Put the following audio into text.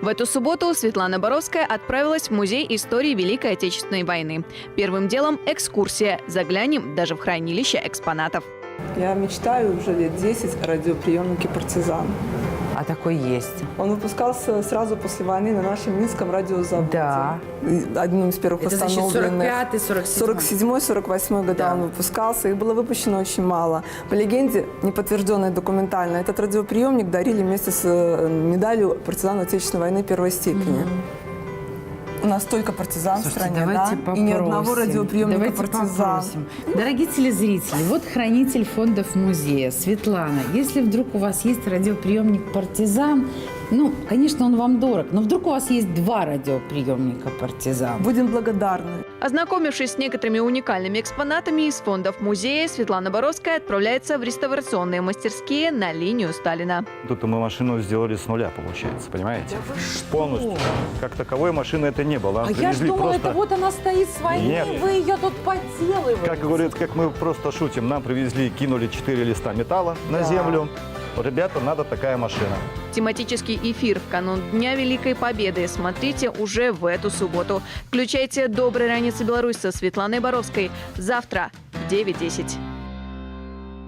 В эту субботу Светлана Боровская отправилась в Музей истории Великой Отечественной войны. Первым делом экскурсия. Заглянем даже в хранилище экспонатов. Я мечтаю уже лет 10 о радиоприемнике «Партизан». А такой есть. Он выпускался сразу после войны на нашем Минском радиозаводе. Да. Одним из первых Это значит восстановленных. 45-й, 47-48 года Да. он выпускался. Их было выпущено очень мало. По легенде, неподтвержденной документально, этот радиоприемник дарили вместе с медалью партизан Отечественной войны первой степени. У нас столько партизан в стране, давайте да? попросим. И ни одного радиоприемника Давайте партизан. попросим. Дорогие телезрители, вот хранитель фондов музея Светлана. Если вдруг у вас есть радиоприемник «Партизан», ну, конечно, он вам дорог, но вдруг у вас есть 2 радиоприемника «Партизан». Будем благодарны. Ознакомившись с некоторыми уникальными экспонатами из фондов музея, Светлана Боровская отправляется в реставрационные мастерские на линию Сталина. Тут мы машину сделали с нуля, получается, понимаете? Полностью. Как таковой машины это не было. А я ж думала, это вот она стоит с войны, Нет. вы ее тут подделываете. Как говорят, как мы просто шутим, нам привезли, кинули 4 листа металла на землю. Ребята, надо такая машина. Тематический эфир в канун Дня Великой Победы смотрите уже в эту субботу. Включайте «Доброй раницы, Беларусь» со Светланой Боровской завтра в 9:10.